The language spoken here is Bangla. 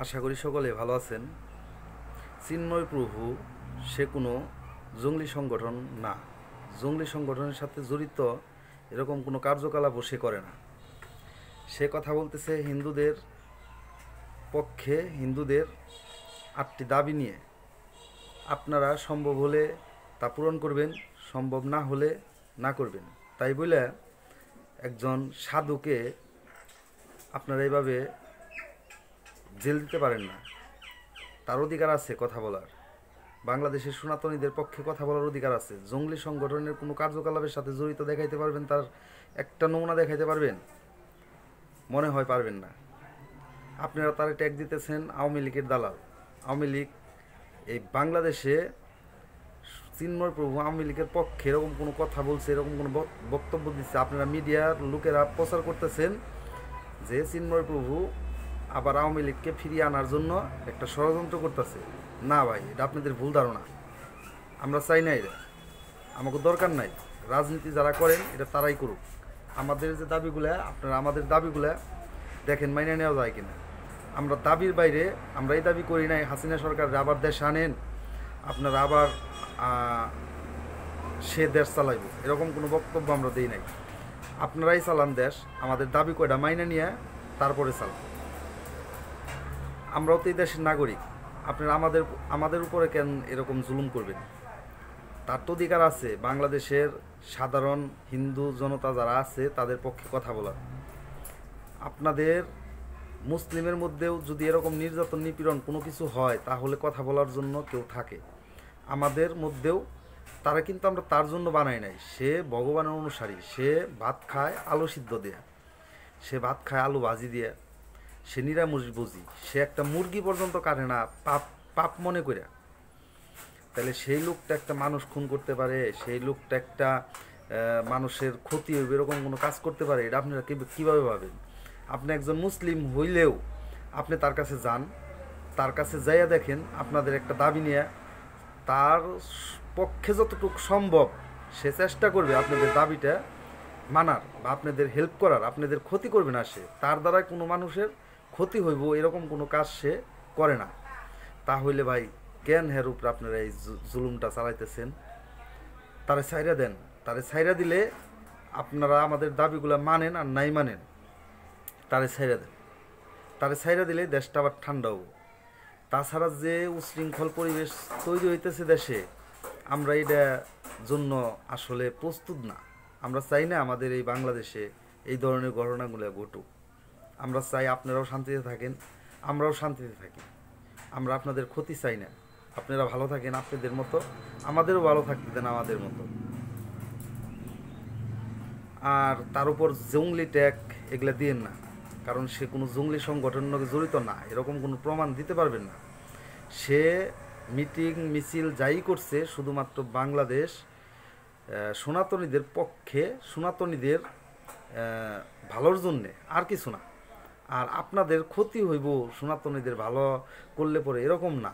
আশা করি সকলে ভালো আছেন। চিন্ময় প্রভু সে কোনো জঙ্গলি সংগঠন না। জঙ্গলি সংগঠনের সাথে জড়িত এরকম কোনো কার্যকলাপও সে করে না। সে কথা বলতেছে হিন্দুদের পক্ষে, হিন্দুদের 8টি দাবি নিয়ে। আপনারা সম্ভব হলে তা পূরণ করবেন, সম্ভব না হলে না করবেন। তাই বলে একজন সাধুকে আপনারা এইভাবে জেল দিতে পারেন না। তার অধিকার আছে কথা বলার। বাংলাদেশের সনাতনীদের পক্ষে কথা বলার অধিকার আছে। জঙ্গলি সংগঠনের কোনো কার্যকলাপের সাথে জড়িত দেখাইতে পারবেন, তার একটা নমুনা দেখাইতে পারবেন? মনে হয় পারবেন না। আপনারা তার ট্যাগ দিতেছেন আওয়ামী লীগের দালাল। আওয়ামী লীগ এই বাংলাদেশে চিন্ময় প্রভু আওয়ামী লীগের পক্ষে এরকম কোনো কথা বলছে, এরকম কোনো বক্তব্য দিচ্ছে, আপনারা মিডিয়ার লোকেরা প্রচার করতেছেন যে চিন্ময় প্রভু আবার আওয়ামী লীগকে ফিরিয়ে আনার জন্য একটা ষড়যন্ত্র করতেছে। না ভাই, এটা আপনাদের ভুল ধারণা। আমরা চাই না এটা, আমাকে দরকার নাই। রাজনীতি যারা করেন এটা তারাই করুক। আমাদের যে দাবিগুলো, আপনারা আমাদের দাবিগুলো দেখেন মাইনে নেওয়া যায় কিনা। আমরা দাবির বাইরে আমরা এই দাবি করি নাই হাসিনা সরকার আবার দেশ আনেন, আপনারা আবার সে দেশ চালাইব, এরকম কোনো বক্তব্য আমরা দিই নাই। আপনারাই চালান দেশ, আমাদের দাবি কয়টা মাইনে নিয়ে তারপরে চালান। আমরাও তো এই দেশের নাগরিক। আপনারা আমাদের আমাদের উপরে কেন এরকম জুলুম করবেন? তার তো অধিকার আছে বাংলাদেশের সাধারণ হিন্দু জনতা যারা আছে তাদের পক্ষে কথা বলার। আপনাদের মুসলিমের মধ্যেও যদি এরকম নির্যাতন নিপীড়ন কোনো কিছু হয় তাহলে কথা বলার জন্য কেউ থাকে। আমাদের মধ্যেও তারা, কিন্তু আমরা তার জন্য বানাই নাই। সে ভগবানের অনুসারী, সে ভাত খায় আলু সিদ্ধ দেয়া, সে ভাত খায় আলু ভাজি দিয়া, সে নিরামিষ বুঝি, সে একটা মুরগি পর্যন্ত কাটে না পাপ পাপ মনে করে। তাহলে সেই লোকটা একটা মানুষ খুন করতে পারে, সেই লোকটা একটা মানুষের ক্ষতি হবে এরকম কোনো কাজ করতে পারে? এটা আপনারা কীভাবে ভাবেন? আপনি একজন মুসলিম হইলেও আপনি তার কাছে যান, তার কাছে যাইয়া দেখেন, আপনাদের একটা দাবি নিয়ে তার পক্ষে যতটুকু সম্ভব সে চেষ্টা করবে আপনাদের দাবিটা মানার বা আপনাদের হেল্প করার। আপনাদের ক্ষতি করবে না সে, তার দ্বারা কোনো মানুষের ক্ষতি হইব এরকম কোনো কাজ সে করে না। তাহলে ভাই কেন হের উপরে আপনারা এই জুলুমটা চালাইতেছেন? তারে ছাইরা দেন। তারে ছাইরা দিলে আপনারা আমাদের দাবিগুলো মানেন আর নাই মানেন, তারে ছাইরা দেন। তারে ছাইরা দিলে দেশটা আবার ঠান্ডা হবো। তাছাড়া যে উশৃঙ্খল পরিবেশ তৈরি হইতেছে দেশে, আমরা এটা জন্য আসলে প্রস্তুত না। আমরা চাই না আমাদের এই বাংলাদেশে এই ধরনের ঘটনাগুলো ঘটুক। আমরা চাই আপনারাও শান্তিতে থাকেন, আমরাও শান্তিতে থাকি। আমরা আপনাদের ক্ষতি চাই না। আপনারা ভালো থাকেন আপনাদের মতো, আমাদেরও ভালো থাকতে দেন আমাদের মতো। আর তার উপর জঙ্গলি ট্যাগ এগুলা দিয়েন না, কারণ সে কোনো জঙ্গলি সংগঠনের সঙ্গে জড়িত না, এরকম কোনো প্রমাণ দিতে পারবেন না। সে মিটিং মিছিল যাই করছে শুধুমাত্র বাংলাদেশ সনাতনীদের পক্ষে, সনাতনীদের ভালোর জন্যে, আর কিছু না। আর আপনাদের ক্ষতি হইব সনাতনীদের ভালো করলে পরে এরকম না।